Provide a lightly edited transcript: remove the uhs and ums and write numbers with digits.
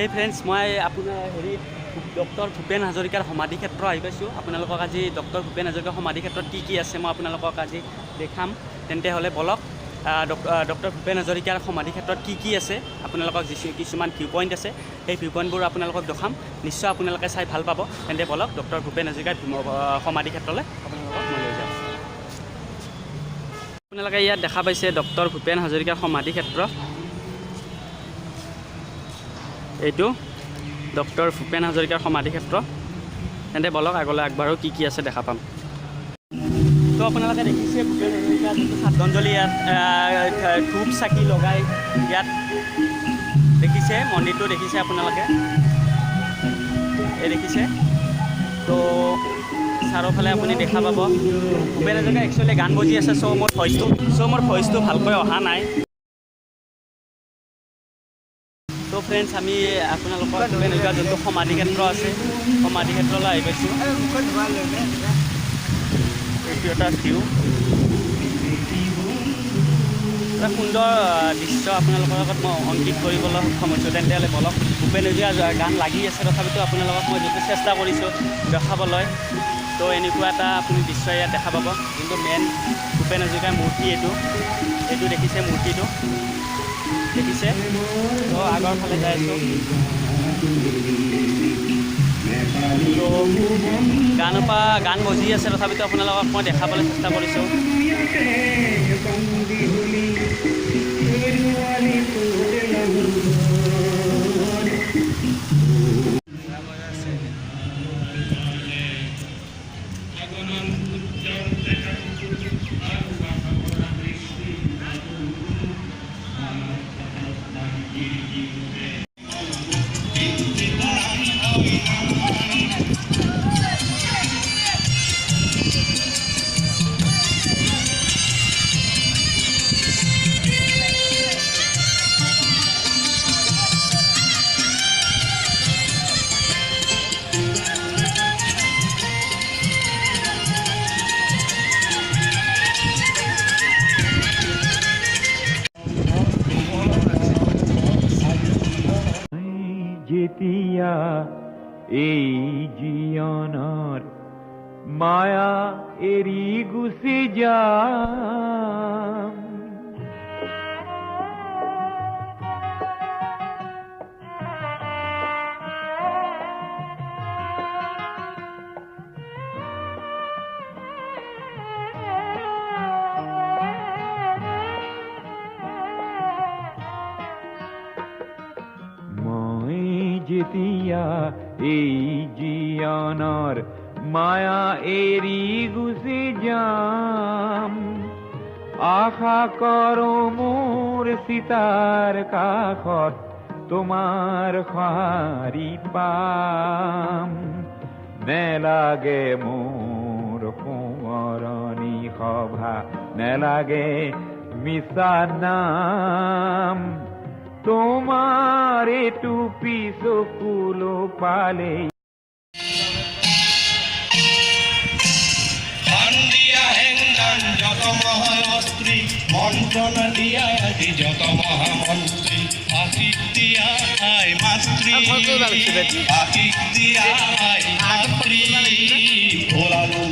হেই friends, মই আপোনাৰ doctor Bhupen হাজৰিকাৰ সমাধি ক্ষেত্ৰ আহি পাইছোঁ। আপোনালোকক আজি ডক্টৰ ভূপেন হাজৰিকাৰ সমাধি ক্ষেত্ৰত কি আছে মই আপোনালোকক আজি দেখাম। তেন্তে হ'লে বলক ডক্টৰ ভূপেন হাজৰিকাৰ সমাধি ক্ষেত্ৰত কি আছে, আপোনালোকক কিছুমান ভিউ পইণ্ট আছে, সেই ভিউ পইণ্টবোৰ আপোনালোকক দেখাম। নিশ্চয় আপোনালোকে চাই ভাল পাব। তেন্তে বলক ডক্টৰ ভূপেন হাজৰিকাৰ সমাধি ক্ষেত্ৰলৈ আপোনালোকক মই লৈ যাম। আপোনালোকে ইয়াত দেখা পাইছে ডক্টৰ ভূপেন হাজৰিকাৰ সমাধি ক্ষেত্ৰ। এইটো ডক্টৰ ভূপেন হাজৰিকাৰ সমাধি ক্ষেত্ৰ। তেন্তে বলক আগলৈ আগবাঢ়ো, কি আছে দেখা পাম। তো আপোনালোকে দেখিছে ভূপেন হাজৰিকাৰ যিটো শ্ৰদ্ধাঞ্জলি ইয়াত ধূপ চাকি লগাই ইয়াত দেখিছে, মন্দিৰটো দেখিছে আপোনালোকে, এই দেখিছে। তো চাৰিওফালে আপুনি দেখা পাব ভূপেন হাজৰিকাৰ একচুৱেলি গান বজি আছে। মোৰ ভইচটো ভালকৈ অহা নাই। তো ফ্ৰেণ্ডছ, আমি আপোনালোকৰ ভূপেন হাজৰিকাৰ যোনটো সমাধি ক্ষেত্ৰ আছে, সমাধি ক্ষেত্ৰলৈ আহি পাইছোঁ। এইটো এটা ভিউ, এটা সুন্দৰ দৃশ্য আপোনালোকৰ লগত মই অংকিত কৰিবলৈ সক্ষম হৈছোঁ। তেন্তে হ'লে বলক, ভূপেন হাজৰিকাৰ গান লাগি আছে, তথাপিতো আপোনালোকক মই যিটো চেষ্টা কৰিছোঁ দেখাবলৈ। তো এনেকুৱা এটা আপুনি দৃশ্য ইয়াত দেখা পাব। যোনটো মেইন ভূপেন হাজৰিকাৰ মূৰ্তি, এইটো দেখিছে, মূৰ্তিটো দেখিছে। তো আগৰ ফালে যাই আছোঁ। তো গান বজি আছে, তথাপিতো আপোনালোকক মই দেখাবলৈ চেষ্টা কৰিছোঁ। যেতিয়া এই জীৱনৰ মায়া এৰি গুচি যাম, যেতিয়া এই জীৱনৰ মায়া এৰি গুচি যাম, আশা কৰোঁ মোৰ চিতাৰ কাষত তোমাৰ সঁহাৰি পাম। নেলাগে মোৰ সোঁৱৰণি সভা, নেলাগে মিছা নাম, তোমার টুপি চকুলো পালে যত মহাস্ত্রী মন্ত্রণা দিয়া আজি যত মহামন্ত্রী আশিক দিয়া আয় মাতৃ, আশিক দিয়া আয় মাতৃ, ওলালো